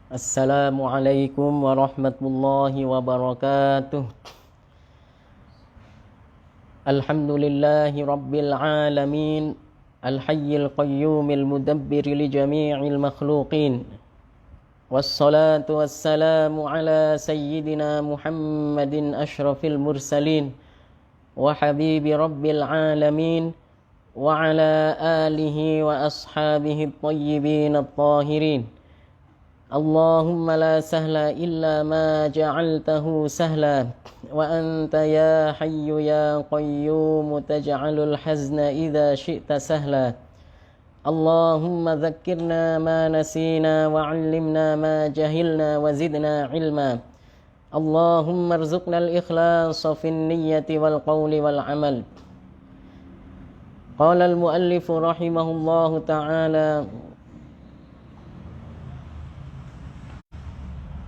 Assalamualaikum warahmatullahi wabarakatuh. Alhamdulillahi rabbil alamin. Al-hayyil qayyumil mudabbiri li jami'il makhluqin. Wassalatu wassalamu ala sayyidina Muhammadin ashrafil mursalin wa habibi rabbil alamin wa ala alihi wa ashabihi at-tayyibin at-tahirin. Allahumma la sahla illa ma ja'altahu sahla wa anta ya hayyu ya qayyum taj'alul hazna idza syi'ta sahla. Allahumma dhakkirna ma nasina wa 'allimna ma jahilna wa zidna ilma. Allahumma arzuqna al-ikhlasa fin niyyati wal qawli wal 'amal. Qala al-muallif rahimahullahu ta'ala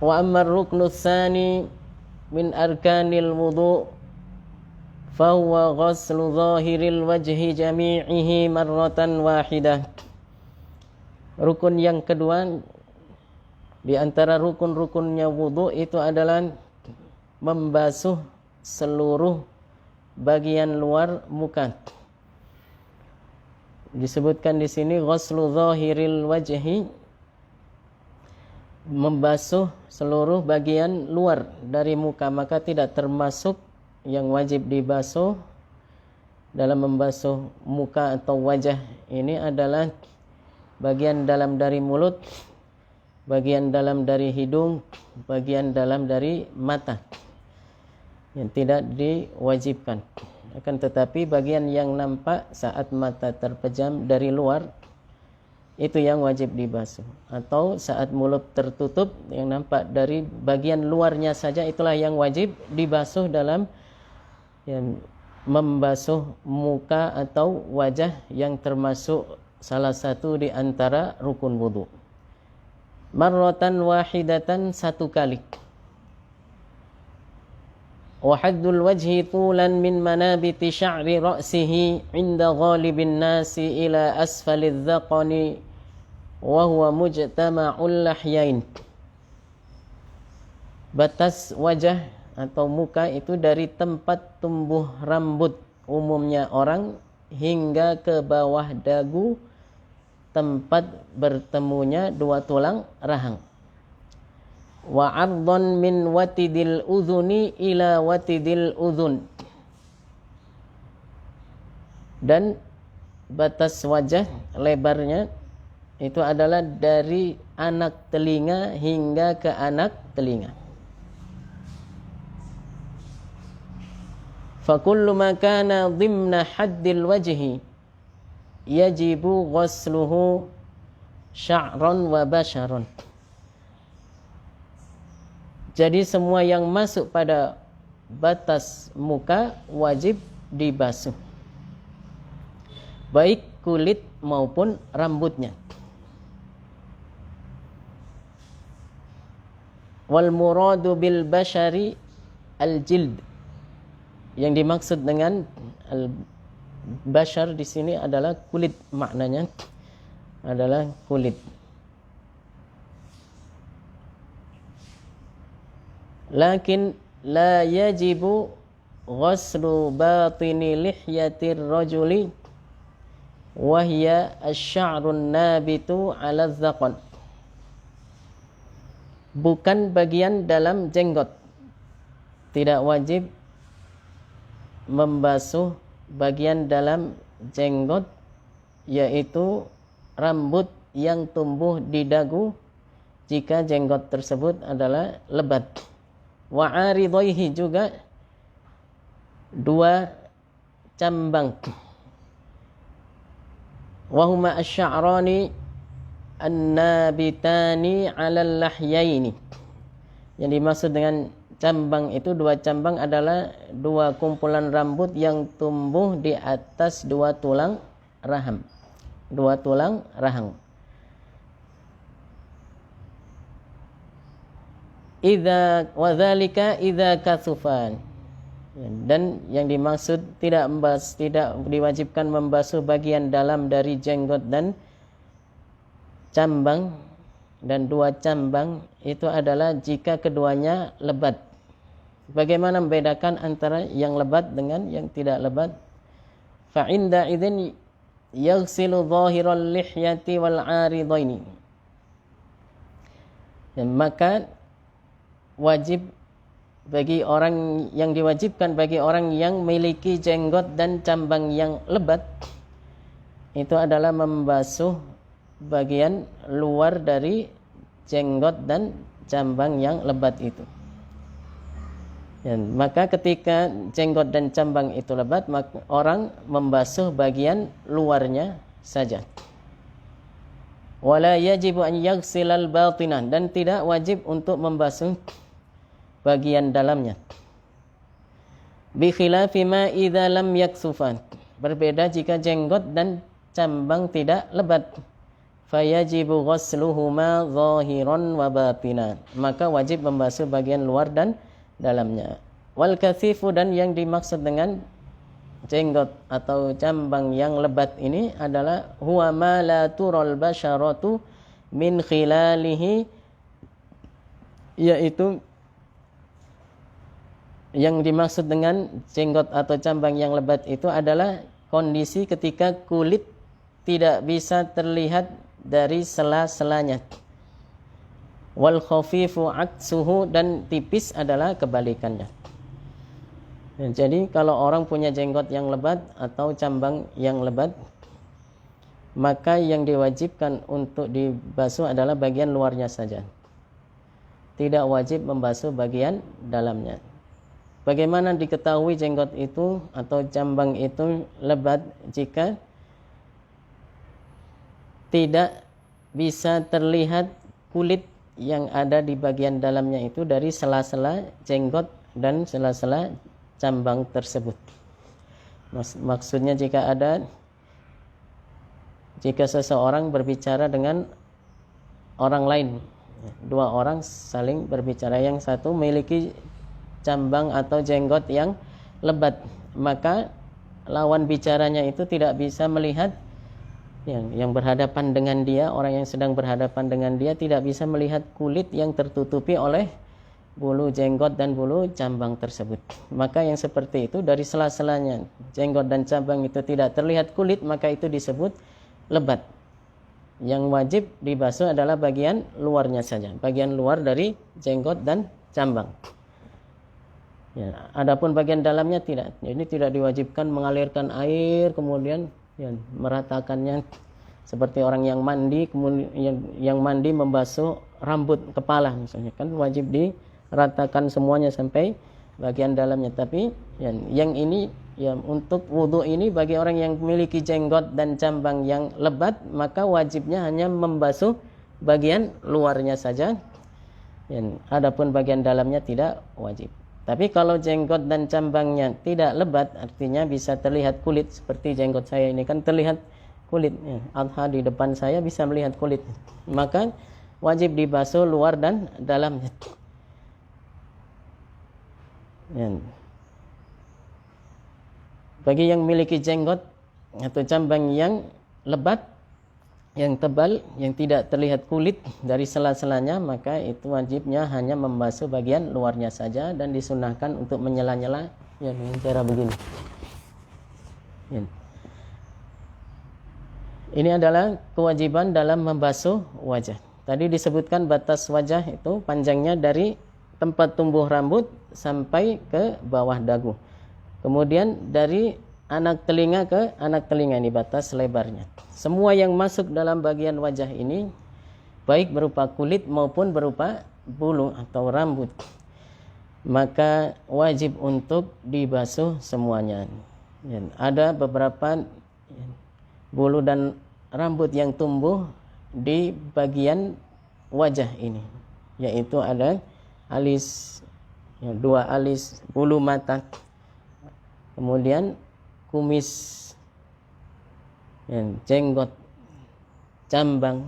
wa amma ar-ruknu tsani min arkanil wudu' fa huwa ghaslu zahiril wajhi jami'ihi marratan wahidah. Rukun yang kedua di antara rukun-rukunnya wudu itu adalah membasuh seluruh bagian luar muka. Disebutkan di sini ghaslu zahiril wajhi, membasuh seluruh bagian luar dari muka, maka tidak termasuk yang wajib dibasuh dalam membasuh muka atau wajah. Ini adalah bagian dalam dari mulut, bagian dalam dari hidung, bagian dalam dari mata yang tidak diwajibkan. Akan tetapi bagian yang nampak saat mata terpejam dari luar itu yang wajib dibasuh, atau saat mulut tertutup yang nampak dari bagian luarnya saja, itulah yang wajib dibasuh dalam membasuh muka atau wajah yang termasuk salah satu di antara rukun wudu. Marratan wahidatan, satu kali. Wa haddul wajhi tulan min manabiti sya'ri ra'sihi 'inda ghalibin nasi ila asfalidz dhaqani wa huwa mujtama'ul lahyain. Batas wajah atau muka itu dari tempat tumbuh rambut umumnya orang hingga ke bawah dagu, tempat bertemunya dua tulang rahang. Wa 'ardhan min watidil udhuni ila watidil udhun. Dan batas wajah lebarnya itu adalah dari anak telinga hingga ke anak telinga. Fa kullu ma kana dhimna haddil wajhi yajibu ghasluhu sya'ran wa basharan. Jadi semua yang masuk pada batas muka wajib dibasuh, baik kulit maupun rambutnya. Wal muradu bil bashari al jild. Yang dimaksud dengan al bashar di sini adalah kulit, maknanya adalah kulit. Lakin la yajibu ghaslu batini lihyatir rajuli wa hiya asy-sya'run nabitu 'ala dzaqan. Bukan bagian dalam jenggot. Tidak wajib membasuh bagian dalam jenggot, yaitu rambut yang tumbuh di dagu jika jenggot tersebut adalah lebat. Wa 'aridaihi, juga dua cambang. Wa huma asy-sya'rani an-nabitani 'alal lahyaini. Yang dimaksud dengan cambang itu, dua cambang adalah dua kumpulan rambut yang tumbuh di atas dua tulang rahang. Dua tulang rahang. Idza wa dzalika idza kasufan. Dan yang dimaksud tidak diwajibkan membasuh bagian dalam dari jenggot dan cambang dan 2 cambang itu adalah jika keduanya lebat. Bagaimana membedakan antara yang lebat dengan yang tidak lebat? Fa inda idzin yaghsilu zahiral lihyati wal 'aridaini. Maka wajib bagi orang yang diwajibkan bagi orang yang memiliki jenggot dan cambang yang lebat itu adalah membasuh bagian luar dari jenggot dan cambang yang lebat itu. Maka ketika jenggot dan cambang itu lebat, maka orang membasuh bagian luarnya saja. Wala yajibu an yaghsilal batinah, dan tidak wajib untuk membasuh bagian dalamnya. Bi khilafi ma idza lam yaksufan, berbeda jika jenggot dan cambang tidak lebat. Fayajibu ghasluhuma zahiran wa batinan, maka wajib membasuh bagian luar dan dalamnya. Wal kathifu, dan yang dimaksud dengan jenggot atau cambang yang lebat ini adalah huwa ma la tural basyaratu min khilalihi, yaitu yang dimaksud dengan jenggot atau cambang yang lebat itu adalah kondisi ketika kulit tidak bisa terlihat dari sela-selanya. Wal khafifu aksuhu, dan tipis adalah kebalikannya. Jadi kalau orang punya jenggot yang lebat atau cambang yang lebat, maka yang diwajibkan untuk dibasuh adalah bagian luarnya saja. Tidak wajib membasuh bagian dalamnya. Bagaimana diketahui jenggot itu atau cambang itu lebat? Jika tidak bisa terlihat kulit yang ada di bagian dalamnya itu dari sela-sela jenggot dan sela-sela cambang tersebut. Maksudnya jika seseorang berbicara dengan orang lain, 2 orang saling berbicara, yang satu memiliki cambang atau jenggot yang lebat, maka lawan bicaranya itu tidak bisa melihat yang berhadapan dengan dia, orang yang sedang berhadapan dengan dia tidak bisa melihat kulit yang tertutupi oleh bulu jenggot dan bulu cambang tersebut. Maka yang seperti itu dari sela-selanya jenggot dan cambang itu tidak terlihat kulit, maka itu disebut lebat. Yang wajib dibasuh adalah bagian luarnya saja, bagian luar dari jenggot dan cambang. Adapun bagian dalamnya tidak. Ini tidak diwajibkan mengalirkan air kemudian meratakannya seperti orang yang mandi, kemudian yang mandi membasuh rambut kepala misalnya, kan wajib diratakan semuanya sampai bagian dalamnya. Tapi yang ini untuk wudhu ini bagi orang yang memiliki jenggot dan cambang yang lebat, maka wajibnya hanya membasuh bagian luarnya saja. Adapun bagian dalamnya tidak wajib. Tapi kalau jenggot dan cambangnya tidak lebat, artinya bisa terlihat kulit, seperti jenggot saya ini kan terlihat kulit. Adha di depan saya bisa melihat kulit, maka wajib dibasuh luar dan dalamnya. Bagi yang memiliki jenggot atau cambang yang lebat, yang tebal, yang tidak terlihat kulit dari sela-selanya, maka itu wajibnya hanya membasuh bagian luarnya saja, dan disunahkan untuk menyela-nyela dengan cara begini. Ini adalah kewajiban dalam membasuh wajah. Tadi disebutkan batas wajah itu panjangnya dari tempat tumbuh rambut sampai ke bawah dagu. Kemudian dari anak telinga ke anak telinga, ini batas lebarnya. Semua yang masuk dalam bagian wajah ini, baik berupa kulit maupun berupa bulu atau rambut, maka wajib untuk dibasuh semuanya. Ada beberapa bulu dan rambut yang tumbuh di bagian wajah ini, yaitu ada alis, 2 alis, bulu mata, kemudian kumis, jenggot, cambang,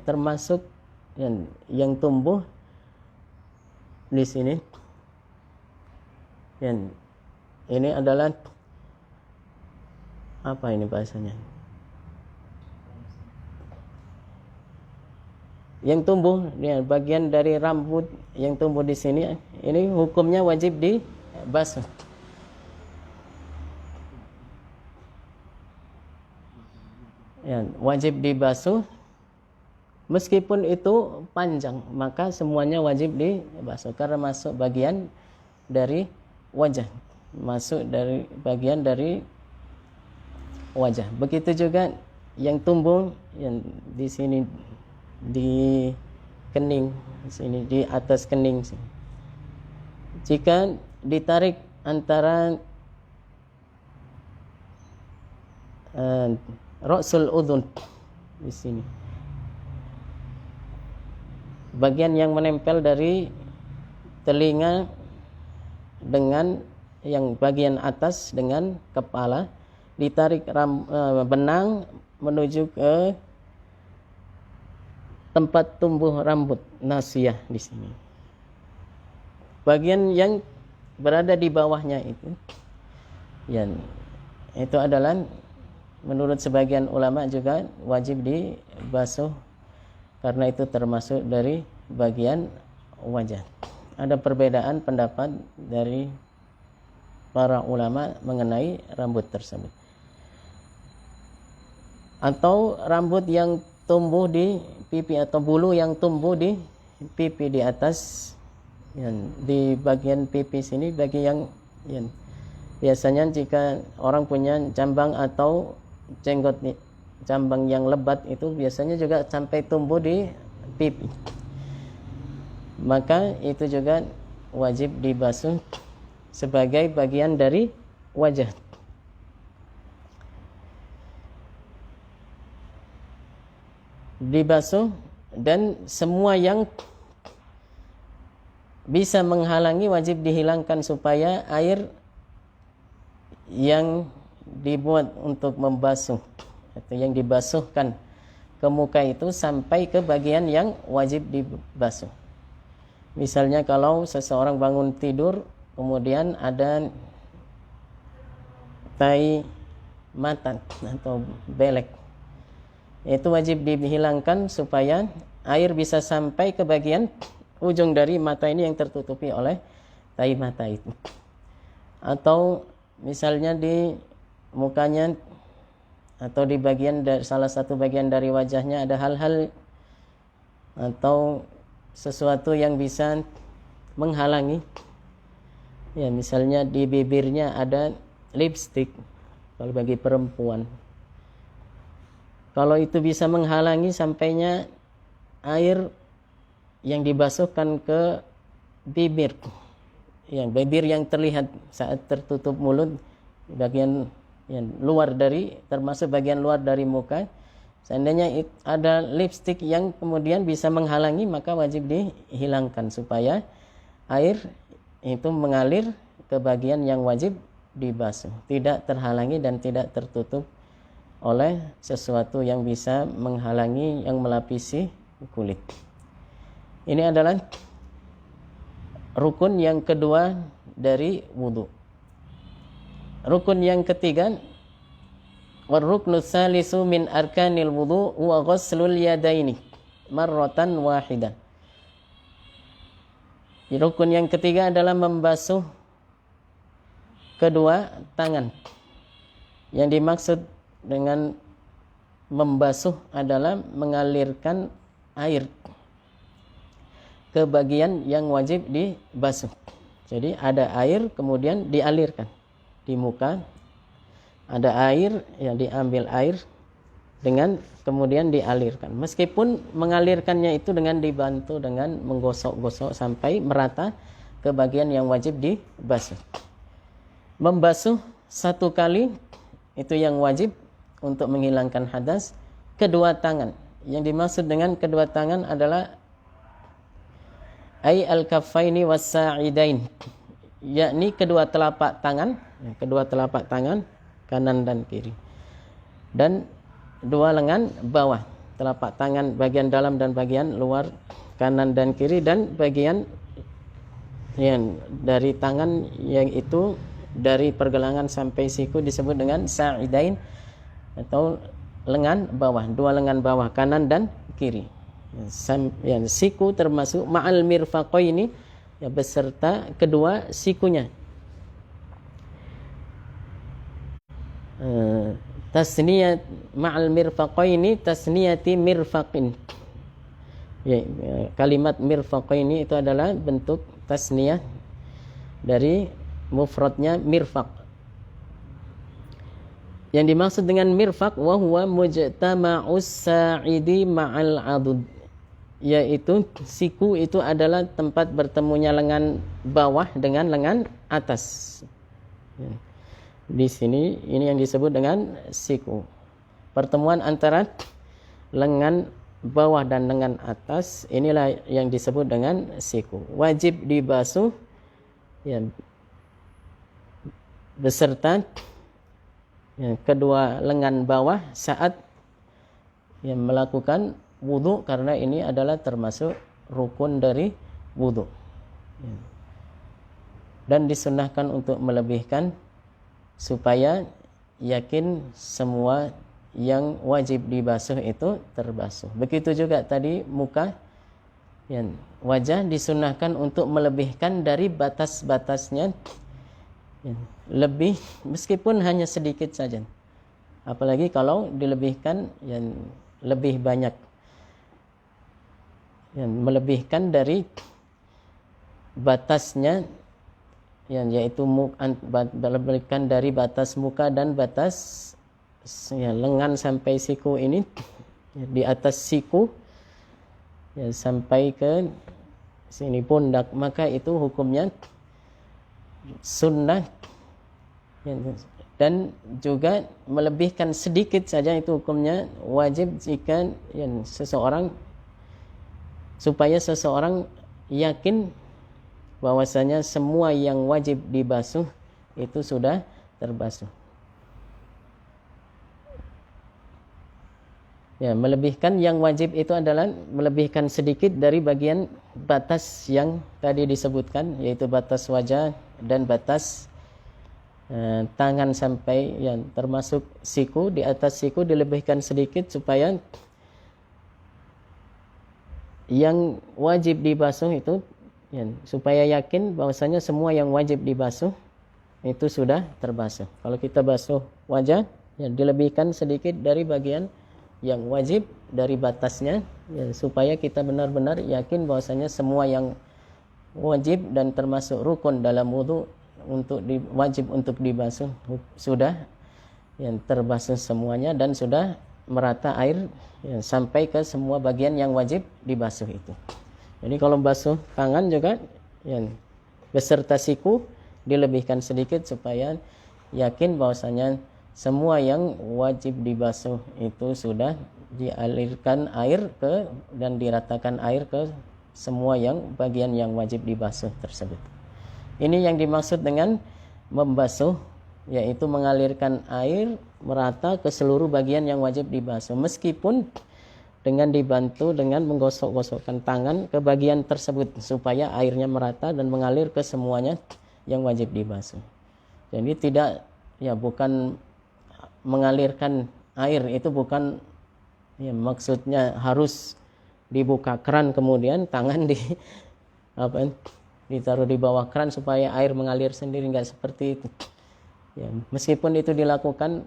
termasuk yang tumbuh di sini. Ini adalah apa ini bahasanya? yang tumbuh ya, bagian dari rambut yang tumbuh di sini, ini hukumnya wajib dibasuh. Ya, wajib dibasuh meskipun itu panjang, maka semuanya wajib dibasuh karena masuk bagian dari wajah, masuk dari bagian dari wajah. Begitu juga yang tumbuh yang di sini di kening, sini di atas kening sini. Jika ditarik antara ra'sul udhun di sini, bagian yang menempel dari telinga dengan yang bagian atas dengan kepala, ditarik benang menuju ke tempat tumbuh rambut nasiyah di sini. Bagian yang berada di bawahnya itu, ya, itu adalah menurut sebagian ulama juga wajib dibasuh karena itu termasuk dari bagian wajah. Ada perbedaan pendapat dari para ulama mengenai rambut tersebut. Atau rambut yang tumbuh di pipi atau bulu yang tumbuh di pipi di atas, ya, di bagian pipi sini, bagi yang ya, biasanya jika orang punya cambang atau jenggot cambang yang lebat itu biasanya juga sampai tumbuh di pipi, maka itu juga wajib dibasuh sebagai bagian dari wajah. Dibasuh, dan semua yang bisa menghalangi wajib dihilangkan supaya air yang dibuat untuk membasuh atau yang dibasuhkan ke muka itu sampai ke bagian yang wajib dibasuh. Misalnya kalau seseorang bangun tidur kemudian ada tai mata atau belek, itu wajib dihilangkan supaya air bisa sampai ke bagian ujung dari mata ini yang tertutupi oleh tai mata itu. Atau misalnya di mukanya atau di bagian dari salah satu bagian dari wajahnya ada hal-hal atau sesuatu yang bisa menghalangi, ya, misalnya di bibirnya ada lipstick kalau bagi perempuan. Kalau itu bisa menghalangi sampainya air yang dibasuhkan ke bibir, yang bibir yang terlihat saat tertutup mulut, bagian yang luar dari, termasuk bagian luar dari muka, seandainya ada lipstick yang kemudian bisa menghalangi, maka wajib dihilangkan supaya air itu mengalir ke bagian yang wajib dibasuh, tidak terhalangi dan tidak tertutup oleh sesuatu yang bisa menghalangi, yang melapisi kulit. Ini adalah rukun yang kedua dari wudu. Rukun yang ketiga, warruknu tsalisu min arkanil wudu wa ghuslul yadaini marratan wahidah. Rukun yang ketiga adalah membasuh kedua tangan. Yang dimaksud dengan membasuh adalah mengalirkan air ke bagian yang wajib dibasuh. Jadi ada air kemudian dialirkan di muka, ada air yang diambil air dengan kemudian dialirkan. Meskipun mengalirkannya itu dengan dibantu dengan menggosok-gosok sampai merata ke bagian yang wajib dibasuh. Membasuh satu kali itu yang wajib untuk menghilangkan hadas. Kedua tangan, yang dimaksud dengan kedua tangan adalah ay al-kaffaini was-sa'idain, yakni kedua telapak tangan kanan dan kiri, dan dua lengan bawah, telapak tangan bagian dalam dan bagian luar kanan dan kiri, dan bagian yang dari tangan yang itu dari pergelangan sampai siku disebut dengan sa'idain atau lengan bawah, dua lengan bawah kanan dan kiri. siku termasuk ma'al mirfaqaini, ya beserta kedua sikunya. Tasniyat ma'al mirfaqaini tasniyati mirfaqin. Ya, kalimat mirfaqaini itu adalah bentuk tasniyah dari mufradnya mirfaq. Yang dimaksud dengan mirfaq wa huwa mujtama'us sa'idi ma'al 'adud, yaitu siku itu adalah tempat bertemunya lengan bawah dengan lengan atas. Di sini ini yang disebut dengan siku. Pertemuan antara lengan bawah dan lengan atas, inilah yang disebut dengan siku. Wajib dibasuh ya, beserta ya, kedua lengan bawah saat ya, melakukan wudu, karena ini adalah termasuk rukun dari wudu. Ya. Dan disunnahkan untuk melebihkan supaya yakin semua yang wajib dibasuh itu terbasuh. Begitu juga tadi muka, ya, wajah disunnahkan untuk melebihkan dari batas-batasnya, ya, lebih meskipun hanya sedikit saja. Apalagi kalau dilebihkan yang lebih banyak, ya, melebihkan dari batasnya, ya, yaitu melebihkan dari batas muka dan batas ya, lengan sampai siku ini, ya, di atas siku ya, sampai ke sini pundak, maka itu hukumnya sunnah, ya, dan juga melebihkan sedikit saja itu hukumnya wajib jika ya, seseorang, supaya seseorang yakin bahwasanya semua yang wajib dibasuh itu sudah terbasuh. Ya, melebihkan yang wajib itu adalah melebihkan sedikit dari bagian batas yang tadi disebutkan, yaitu batas wajah dan batas tangan sampai yang termasuk siku. Di atas siku dilebihkan sedikit supaya yang wajib dibasuh itu ya, supaya yakin bahwasanya semua yang wajib dibasuh itu sudah terbasuh. Kalau kita basuh wajah, ya, dilebihkan sedikit dari bagian yang wajib dari batasnya, ya, supaya kita benar-benar yakin bahwasanya semua yang wajib dan termasuk rukun dalam wudu wajib untuk dibasuh sudah yang terbasuh semuanya dan sudah merata air ya, sampai ke semua bagian yang wajib dibasuh itu. Jadi kalau basuh tangan juga ya, beserta siku dilebihkan sedikit supaya yakin bahwasanya semua yang wajib dibasuh itu sudah dialirkan air ke dan diratakan air ke semua yang bagian yang wajib dibasuh tersebut. Ini yang dimaksud dengan membasuh, yaitu mengalirkan air merata ke seluruh bagian yang wajib dibasuh, meskipun dengan dibantu dengan menggosok-gosokkan tangan ke bagian tersebut supaya airnya merata dan mengalir ke semuanya yang wajib dibasuh. Jadi tidak ya, bukan mengalirkan air itu bukan ya, maksudnya harus dibuka keran kemudian tangan ditaruh di bawah keran supaya air mengalir sendiri, enggak seperti itu. Ya, meskipun itu dilakukan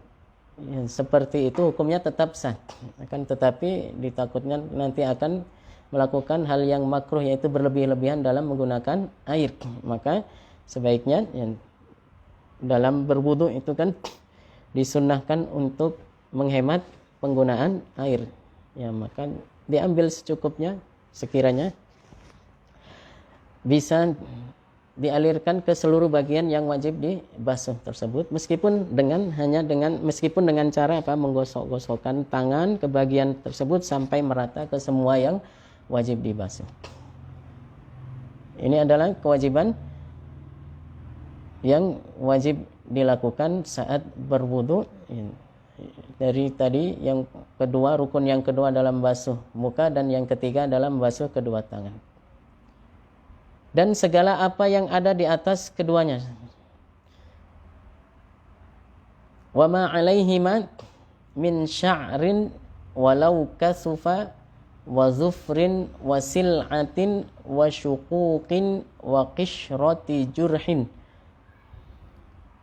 ya, seperti itu hukumnya tetap sah. Akan tetapi ditakutnya nanti akan melakukan hal yang makruh, yaitu berlebih-lebihan dalam menggunakan air. Maka sebaiknya ya, dalam berwudu itu kan disunnahkan untuk menghemat penggunaan air. Ya, maka diambil secukupnya, sekiranya bisa dialirkan ke seluruh bagian yang wajib dibasuh tersebut, meskipun dengan cara menggosok-gosokkan tangan ke bagian tersebut sampai merata ke semua yang wajib dibasuh. Ini adalah kewajiban yang wajib dilakukan saat berwudu. Dari tadi yang kedua, rukun yang kedua dalam basuh muka, dan yang ketiga dalam basuh kedua tangan. Dan segala apa yang ada di atas keduanya. Wa ma 'alaihima min sya'rin walau kasufa wa zufrin wa sil'atin wa syuquqin wa qishrati jurhin.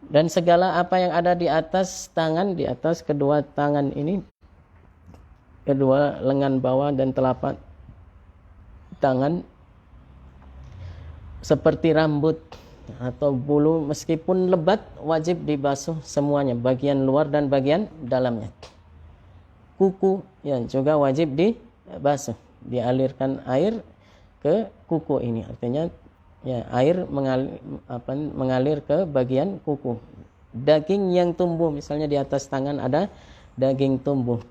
Dan segala apa yang ada di atas tangan, di atas kedua tangan ini, kedua lengan bawah dan telapak tangan, seperti rambut atau bulu, meskipun lebat wajib dibasuh semuanya, bagian luar dan bagian dalamnya. Kuku ya juga wajib dibasuh, dialirkan air ke kuku ini, artinya ya air mengalir ke bagian kuku. Daging yang tumbuh, misalnya di atas tangan ada daging tumbuh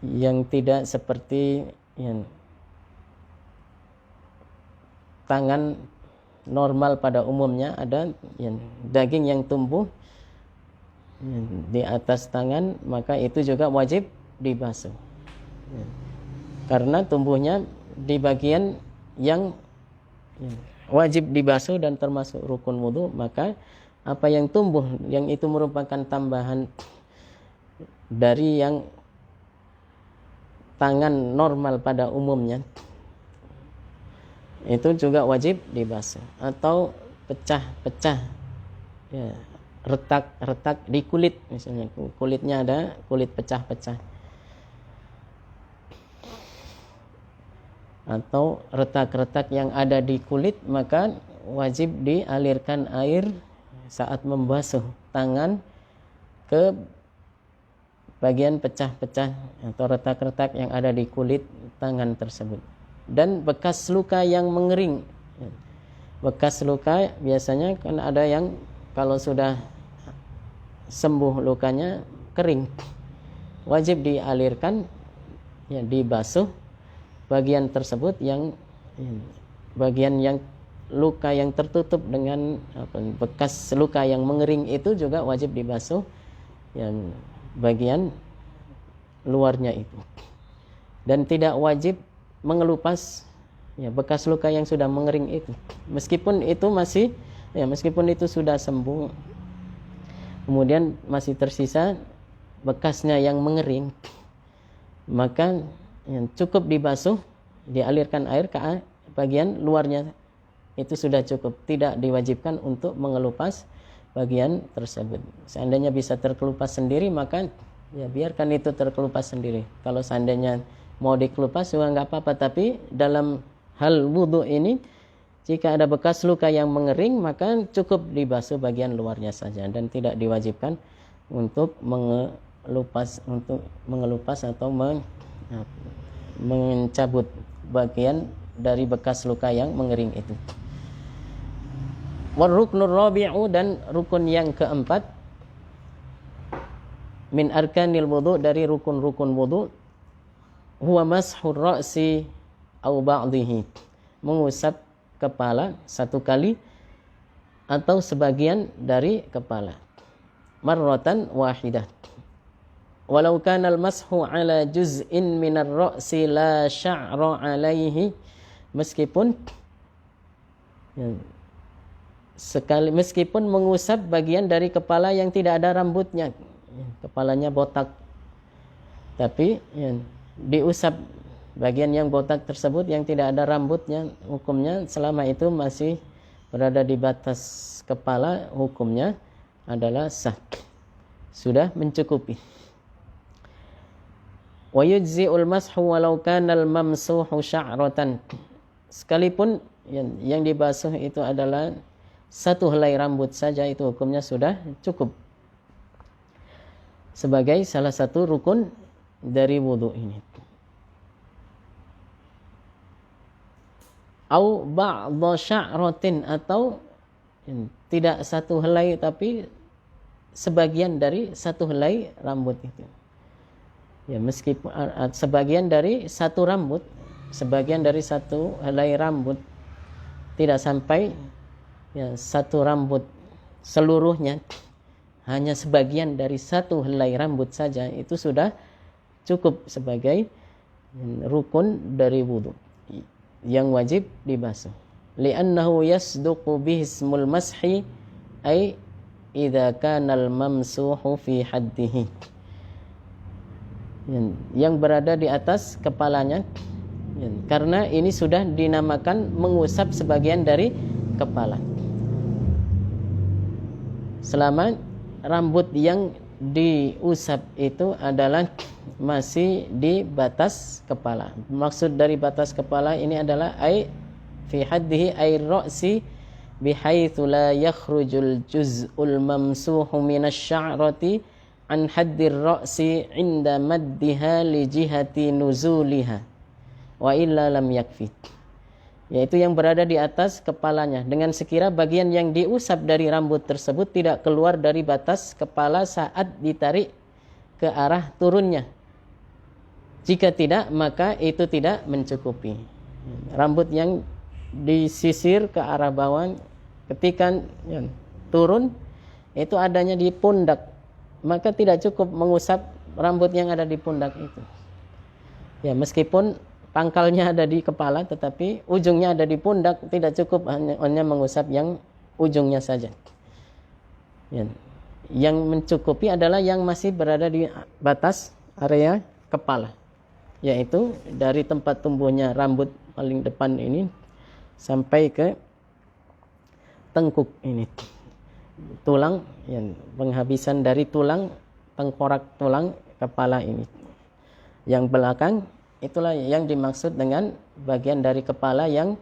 yang tidak seperti tangan normal pada umumnya, ada daging yang tumbuh di atas tangan, maka itu juga wajib dibasuh karena tumbuhnya di bagian yang wajib dibasuh dan termasuk rukun wudu. Maka apa yang tumbuh yang itu merupakan tambahan dari yang tangan normal pada umumnya, itu juga wajib dibasuh. Atau pecah-pecah ya, retak-retak di kulit, misalnya kulitnya ada kulit pecah-pecah, atau retak-retak yang ada di kulit, maka wajib dialirkan air saat membasuh tangan ke bagian pecah-pecah atau retak-retak yang ada di kulit tangan tersebut. Dan bekas luka yang mengering, bekas luka biasanya kan ada yang kalau sudah sembuh lukanya kering, wajib dialirkan ya, dibasuh bagian tersebut, yang bagian yang luka yang tertutup dengan bekas luka yang mengering itu juga wajib dibasuh yang bagian luarnya itu. Dan tidak wajib mengelupas ya, bekas luka yang sudah mengering itu, meskipun itu sudah sembuh, kemudian masih tersisa bekasnya yang mengering, maka cukup dibasuh, dialirkan air ke bagian luarnya, itu sudah cukup, tidak diwajibkan untuk mengelupas bagian tersebut. Seandainya bisa terkelupas sendiri, maka ya biarkan itu terkelupas sendiri. Kalau seandainya mau dikelupas juga nggak apa-apa, tapi dalam hal wudu ini, jika ada bekas luka yang mengering, maka cukup dibasuh bagian luarnya saja, dan tidak diwajibkan untuk mengelupas atau mencabut bagian dari bekas luka yang mengering itu. Waruknur rabi'u, dan rukun yang keempat, min arkanil wudu, dari rukun-rukun wudu, huwa mashur ra'si au ba'dihi, mengusap kepala satu kali atau sebagian dari kepala, marratan wahidah, walau kana al-mashu ala juz'in minar ra'si la sya'ra alaihi, meskipun mengusap bagian dari kepala yang tidak ada rambutnya, kepalanya botak, tapi diusap bagian yang botak tersebut yang tidak ada rambutnya, hukumnya selama itu masih berada di batas kepala, hukumnya adalah sah, sudah mencukupi. Wa yujzi'ul mashu walau kana al-mamsuhu sya'ratan, sekalipun yang dibasuh itu adalah satu helai rambut saja, itu hukumnya sudah cukup sebagai salah satu rukun dari wudu ini. Au ba'dha sya'ratin, atau tidak satu helai tapi sebagian dari satu helai rambut itu. Ya, meskipun sebagian dari satu rambut, sebagian dari satu helai rambut, tidak sampai ya satu rambut seluruhnya, hanya sebagian dari satu helai rambut saja, itu sudah cukup sebagai rukun dari wudu yang wajib dibasuh. Li'annahu yasduqu bihi ismul mashi ay idza kana al-mamsuhu fi haddihi, yang berada di atas kepalanya, karena ini sudah dinamakan mengusap sebagian dari kepala. Selama rambut yang diusap itu adalah masih di batas kepala. Maksud dari batas kepala ini adalah ay fi haddihi ay ra'si bihaitsu la yakhrujul juz'ul mamsuhu minasy sya'rati an haddir ra'si 'inda maddiha li jihati nuzuliha wa illa lam yakfi, yaitu yang berada di atas kepalanya dengan sekira bagian yang diusap dari rambut tersebut tidak keluar dari batas kepala saat ditarik ke arah turunnya. Jika tidak, maka itu tidak mencukupi. Rambut yang disisir ke arah bawah ketika turun itu adanya di pundak, maka tidak cukup mengusap rambut yang ada di pundak itu. Ya, meskipun pangkalnya ada di kepala tetapi ujungnya ada di pundak, tidak cukup hanya mengusap yang ujungnya saja. Ya. Yang mencukupi adalah yang masih berada di batas area kepala, yaitu dari tempat tumbuhnya rambut paling depan ini sampai ke tengkuk ini. Tulang, penghabisan dari tulang, tengkorak tulang kepala ini. Yang belakang itulah yang dimaksud dengan bagian dari kepala yang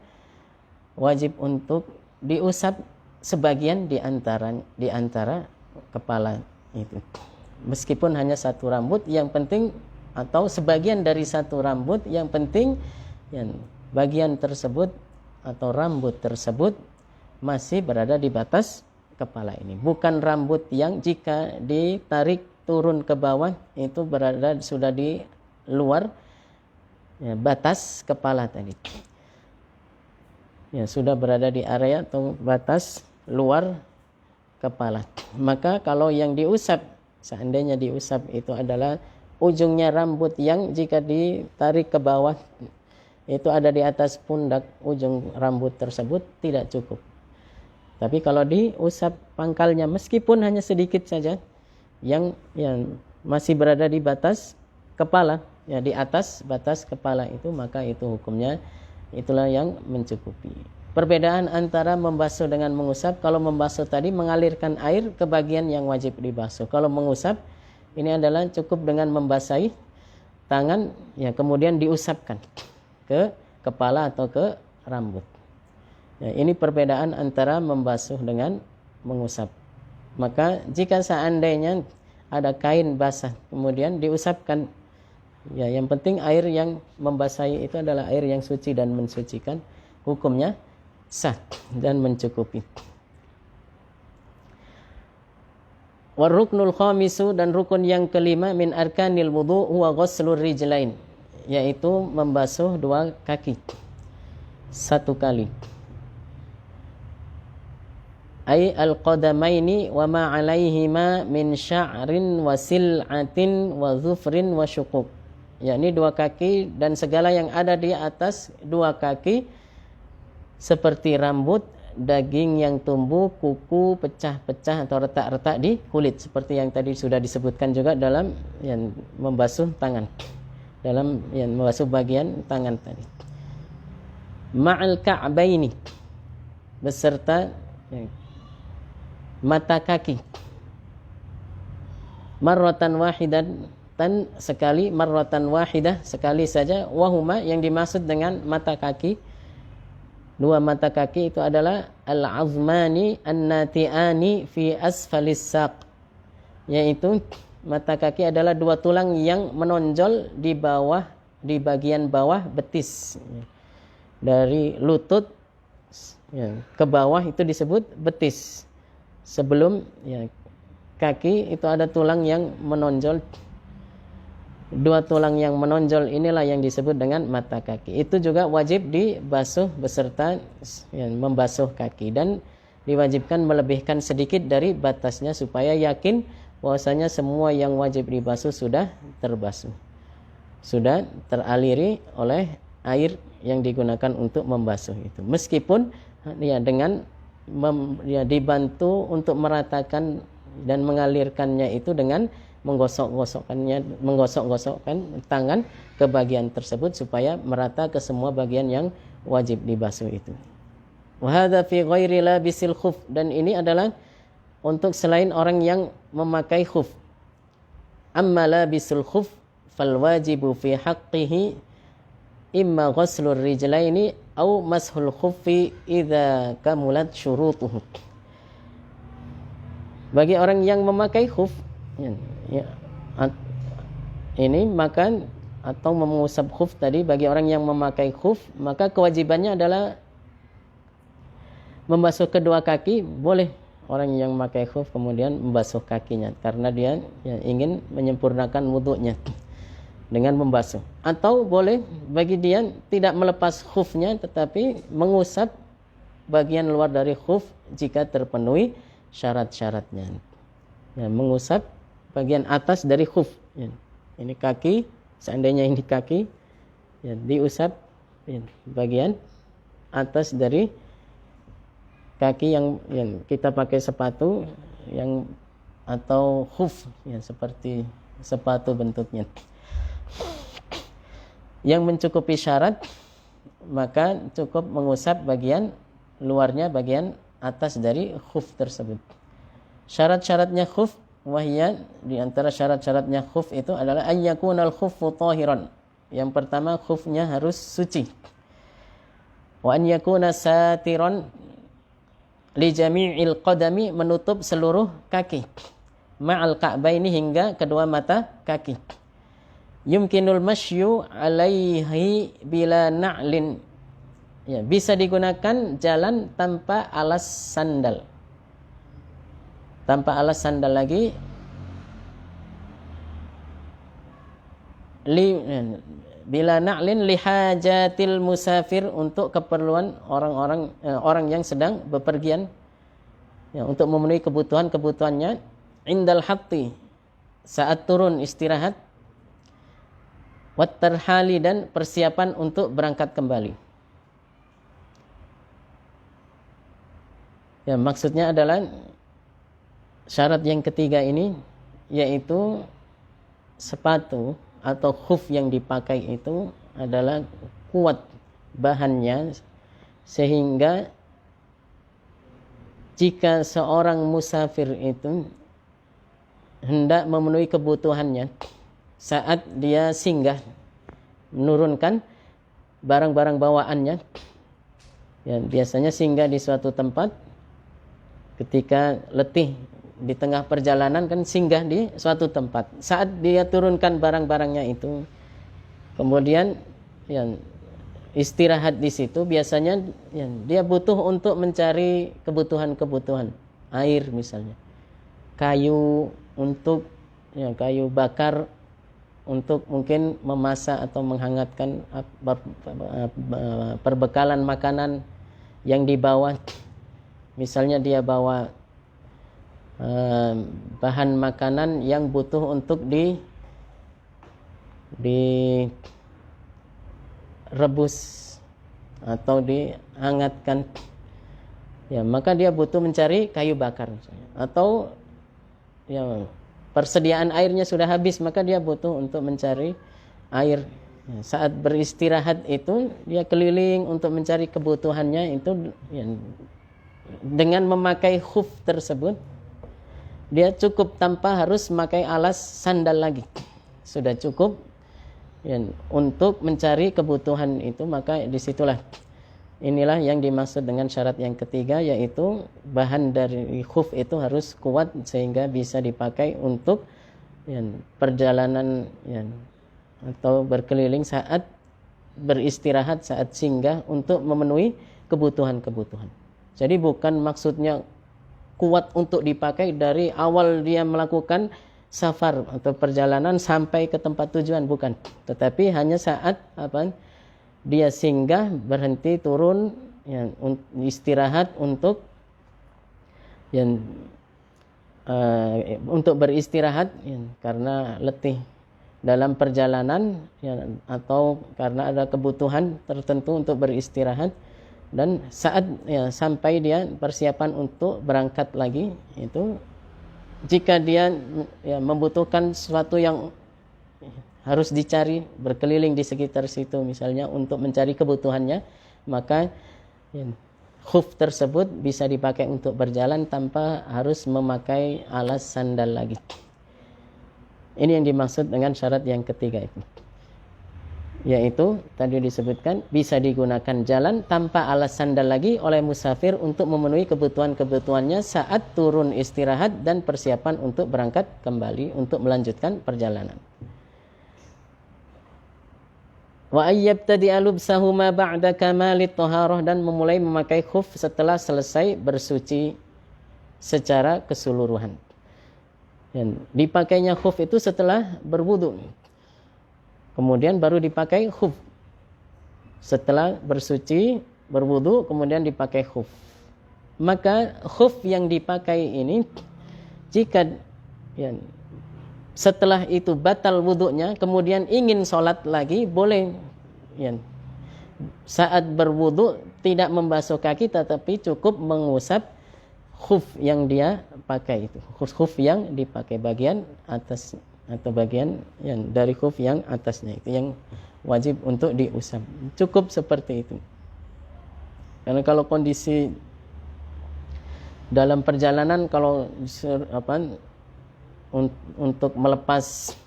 wajib untuk diusap sebagian di antara kepala itu. Meskipun hanya satu rambut, yang penting, atau sebagian dari satu rambut, yang penting bagian tersebut atau rambut tersebut masih berada di batas kepala ini. Bukan rambut yang jika ditarik turun ke bawah itu berada sudah di luar batas kepala tadi. Sudah berada di area atau batas luar kepala. Maka kalau yang diusap, seandainya diusap itu adalah ujungnya rambut yang jika ditarik ke bawah itu ada di atas pundak ujung rambut tersebut, tidak cukup. Tapi kalau diusap pangkalnya meskipun hanya sedikit saja yang masih berada di batas kepala, di atas batas kepala itu, maka itu hukumnya itulah yang mencukupi. Perbedaan antara membasuh dengan mengusap, kalau membasuh tadi mengalirkan air ke bagian yang wajib dibasuh. Kalau mengusap ini adalah cukup dengan membasahi tangan kemudian diusapkan ke kepala atau ke rambut. Ini perbedaan antara membasuh dengan mengusap. Maka jika seandainya ada kain basah kemudian diusapkan, yang penting air yang membasahi itu adalah air yang suci dan mensucikan, hukumnya sah dan mencukupi. Waruknul khamisu, dan rukun yang kelima min arkanil wudu huwa ghuslur rijlain, yaitu membasuh dua kaki satu kali. Ay al-qadamaini wa ma 'alaihima min sya'rin wa sil'atin wa dhufrin wa syuquq, yakni dua kaki dan segala yang ada di atas dua kaki seperti rambut, daging yang tumbuh, kuku, pecah-pecah atau retak-retak di kulit, seperti yang tadi sudah disebutkan juga dalam membasuh tangan, dalam membasuh bagian tangan tadi. Ma'al ka'baini, beserta mata kaki, marratan wahidatan, sekali, marratan wahidah, sekali saja, wahuma, yang dimaksud dengan mata kaki, dua mata kaki itu adalah al-azmani an-nati'ani fi asfalis saq, yaitu mata kaki adalah dua tulang yang menonjol di bawah, di bagian bawah betis, dari lutut ke bawah itu disebut betis. Sebelum kaki itu ada tulang yang menonjol, dua tulang yang menonjol inilah yang disebut dengan mata kaki. Itu juga wajib dibasuh beserta membasuh kaki, dan diwajibkan melebihkan sedikit dari batasnya supaya yakin bahwasanya semua yang wajib dibasuh sudah terbasuh, sudah teraliri oleh air yang digunakan untuk membasuh itu. Meskipun dengan dibantu untuk meratakan dan mengalirkannya itu dengan menggosok-gosokkan tangan ke bagian tersebut supaya merata ke semua bagian yang wajib dibasuh itu. Wa hadza fi ghairi labisil khuf, dan ini adalah untuk selain orang yang memakai khuf. Amma labisul khuf fal wajibu fi haqqihi imma ghuslur rijlaini au mashul khuffi idza kamulat syurutuhu. Bagi orang yang memakai khuf ini maka atau mengusap khuf tadi, bagi orang yang memakai khuf maka kewajibannya adalah membasuh kedua kaki. Boleh orang yang memakai khuf kemudian membasuh kakinya karena dia ingin menyempurnakan wudunya dengan membasuh, atau boleh bagi dia tidak melepas khufnya tetapi mengusap bagian luar dari khuf jika terpenuhi syarat-syaratnya. Mengusap bagian atas dari khuf. Ini kaki, seandainya ini kaki, diusap bagian atas dari kaki yang kita pakai sepatu yang atau khuf seperti sepatu bentuknya. Yang mencukupi syarat maka cukup mengusap bagian luarnya, bagian atas dari khuf tersebut. Syarat-syaratnya khuf wahya, di antara syarat-syaratnya khuf itu adalah ayyakunal khuffu tahiran. Yang pertama, khufnya harus suci. Wa an yakuna satiran li jami'il qadami, menutup seluruh kaki. Ma'al ka'baini, hingga kedua mata kaki. Yumkinul masyu alaihi bila na'lin. Bisa digunakan jalan tanpa alas sandal. Tanpa alas sandal lagi. Bila na'lin lihajatil musafir, untuk keperluan orang yang sedang bepergian, untuk memenuhi kebutuhannya. Indal hatti, saat turun istirahat. Wat tarhali, dan persiapan untuk berangkat kembali. Maksudnya adalah syarat yang ketiga ini, yaitu sepatu atau khuf yang dipakai itu adalah kuat bahannya, sehingga jika seorang musafir itu hendak memenuhi kebutuhannya saat dia singgah, menurunkan barang-barang bawaannya, biasanya singgah di suatu tempat ketika letih di tengah perjalanan, kan singgah di suatu tempat. Saat dia turunkan barang-barangnya itu, kemudian istirahat di situ, biasanya dia butuh untuk mencari kebutuhan air misalnya, kayu untuk kayu bakar untuk mungkin memasak atau menghangatkan perbekalan makanan yang dibawa. Misalnya dia bawa bahan makanan yang butuh untuk direbus atau dihangatkan, maka dia butuh mencari kayu bakar misalnya. Atau persediaan airnya sudah habis, maka dia butuh untuk mencari air. Saat beristirahat itu dia keliling untuk mencari kebutuhannya itu, dengan memakai khuf tersebut dia cukup tanpa harus memakai alas sandal lagi, sudah cukup untuk mencari kebutuhan itu. Maka disitulah inilah yang dimaksud dengan syarat yang ketiga, yaitu bahan dari khuf itu harus kuat sehingga bisa dipakai untuk perjalanan atau berkeliling saat beristirahat, saat singgah, untuk memenuhi kebutuhan-kebutuhan. Jadi bukan maksudnya kuat untuk dipakai dari awal dia melakukan safar atau perjalanan sampai ke tempat tujuan, bukan. Tetapi hanya saat dia singgah, berhenti, turun, istirahat untuk beristirahat karena letih dalam perjalanan, atau karena ada kebutuhan tertentu untuk beristirahat. Dan saat sampai dia persiapan untuk berangkat lagi, itu jika dia membutuhkan sesuatu yang harus dicari, berkeliling di sekitar situ misalnya untuk mencari kebutuhannya, maka khuf tersebut bisa dipakai untuk berjalan tanpa harus memakai alas sandal lagi. Ini yang dimaksud dengan syarat yang ketiga itu, yaitu tadi disebutkan bisa digunakan jalan tanpa alas sandal lagi oleh musafir untuk memenuhi kebutuhan-kebutuhannya saat turun istirahat dan persiapan untuk berangkat kembali untuk melanjutkan perjalanan. Wa ayyabtadi'a lubsahu ma ba'da kamalit thaharah, dan memulai memakai khuf setelah selesai bersuci secara keseluruhan. Dan dipakainya khuf itu setelah berwudu. Kemudian baru dipakai khuf. Setelah bersuci, berwudu, kemudian dipakai khuf. Maka khuf yang dipakai ini jika setelah itu batal wudunya, kemudian ingin sholat lagi, boleh saat berwudu tidak membasuh kaki, tetapi cukup mengusap khuf yang dia pakai itu. Khuf yang dipakai bagian atas atau bagian yang dari khuf yang atasnya itu yang wajib untuk diusap. Cukup seperti itu. Karena kalau kondisi dalam perjalanan, kalau untuk melepas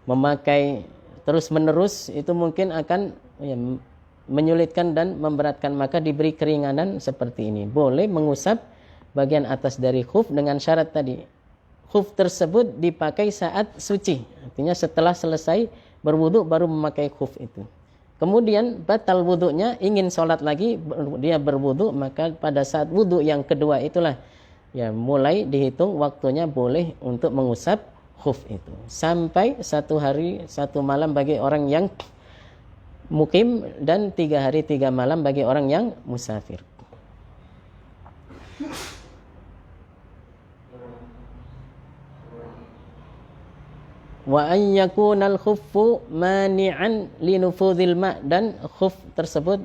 memakai terus menerus itu mungkin akan menyulitkan dan memberatkan, maka diberi keringanan seperti ini. Boleh mengusap bagian atas dari khuf dengan syarat tadi, khuf tersebut dipakai saat suci, artinya setelah selesai berwudu baru memakai khuf itu. Kemudian batal wudunya, ingin sholat lagi, dia berwudu, maka pada saat wudu yang kedua itulah mulai dihitung waktunya boleh untuk mengusap khuf itu sampai 1 hari 1 malam bagi orang yang mukim dan 3 hari 3 malam bagi orang yang musafir. Wa an yakunal khuffu mani'an linufudhil ma', dan khuf tersebut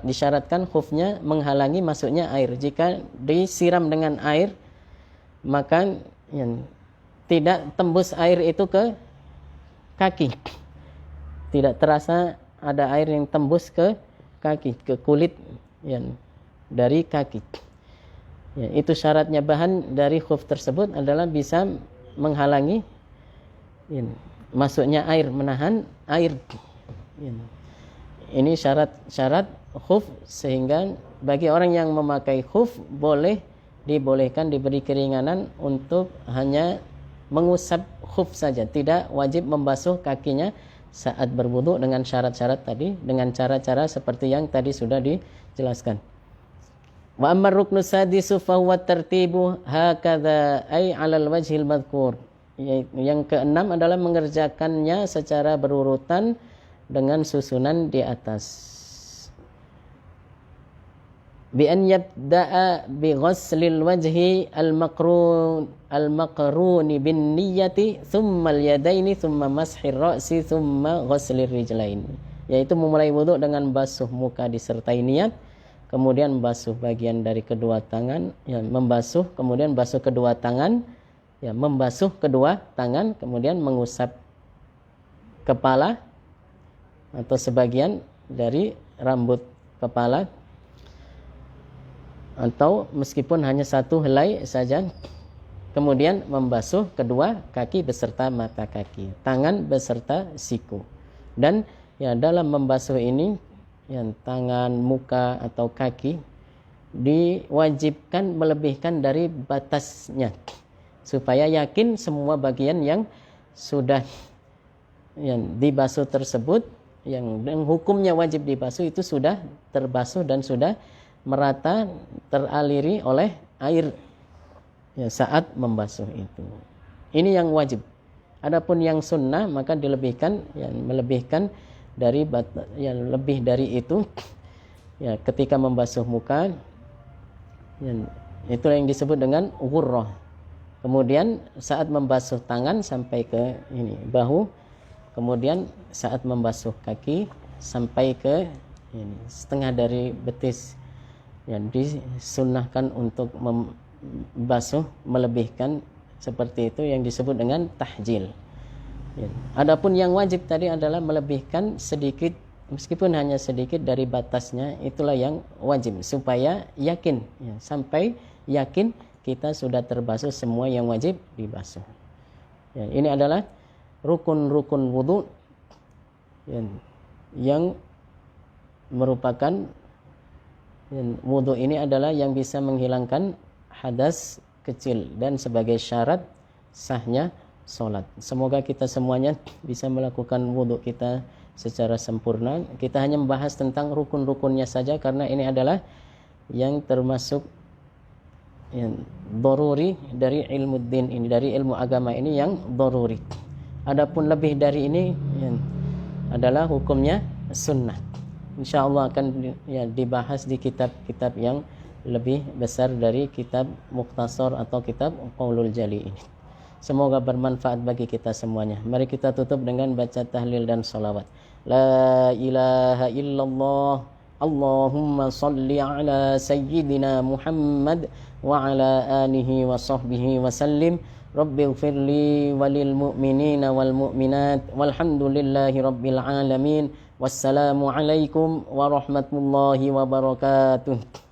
disyaratkan khufnya menghalangi masuknya air. Jika disiram dengan air, maka tidak tembus air itu ke kaki. Tidak terasa ada air yang tembus ke kaki, ke kulit dari kaki. Itu syaratnya. Bahan dari khuf tersebut adalah bisa menghalangi masuknya air, menahan air. Ini syarat khuf, sehingga bagi orang yang memakai khuf dibolehkan, diberi keringanan untuk hanya mengusap khuf saja, tidak wajib membasuh kakinya saat berwudu dengan syarat-syarat tadi, dengan cara-cara seperti yang tadi sudah dijelaskan. Wa ammar ruknu sadisu fa huwa tartibu hakadha ay 'alal wajhil madhkur. Yang keenam adalah mengerjakannya secara berurutan dengan susunan di atas. Bi an yabda'a bi ghuslil wajhi al-maqrun bin niyyati thumma al-yadaini thumma mashir ra'si thumma ghuslir rijlain, yaitu memulai wudu dengan basuh muka disertai niat, kemudian basuh bagian dari kedua tangan, membasuh, kemudian basuh kedua tangan, membasuh kedua tangan, kemudian mengusap kepala atau sebagian dari rambut kepala, atau meskipun hanya 1 helai saja, kemudian membasuh kedua kaki beserta mata kaki, tangan beserta siku. Dan dalam membasuh ini tangan, muka atau kaki diwajibkan melebihkan dari batasnya, supaya yakin semua bagian yang sudah dibasuh tersebut, yang hukumnya wajib dibasuh itu sudah terbasuh dan sudah merata teraliri oleh air saat membasuh itu. Ini yang wajib. Adapun yang sunnah maka dilebihkan, melebihkan dari lebih dari itu ketika membasuh muka, itulah yang disebut dengan ghurrah. Kemudian saat membasuh tangan sampai ke bahu, kemudian saat membasuh kaki sampai ke setengah dari betis. Disunnahkan untuk membasuh melebihkan Seperti itu yang disebut dengan tahjil. Ya. Adapun yang wajib tadi adalah melebihkan sedikit, meskipun hanya sedikit dari batasnya, itulah yang wajib supaya yakin, ya, sampai yakin kita sudah terbasuh semua yang wajib dibasuh. Ya, ini adalah rukun-rukun wudu yang merupakan, wudu ini adalah yang bisa menghilangkan hadas kecil dan sebagai syarat sahnya sholat. Semoga kita semuanya bisa melakukan wudu kita secara sempurna. Kita hanya membahas tentang rukun-rukunnya saja karena ini adalah yang termasuk daruri dari ilmu din ini, dari ilmu agama ini yang daruri. Adapun lebih dari ini adalah hukumnya sunnah. InsyaAllah akan dibahas di kitab-kitab yang lebih besar dari kitab Mukhtasar atau kitab Qaulul Jali ini. Semoga bermanfaat bagi kita semuanya. Mari kita tutup dengan baca tahlil dan salawat. La ilaha illallah. Allahumma salli ala sayyidina Muhammad wa ala alihi wa sahbihi wa sallim. Rabbighfirli walil mu'minina wal mu'minat walhamdulillahi rabbil alamin. Wassalamu alaikum warahmatullahi wabarakatuh.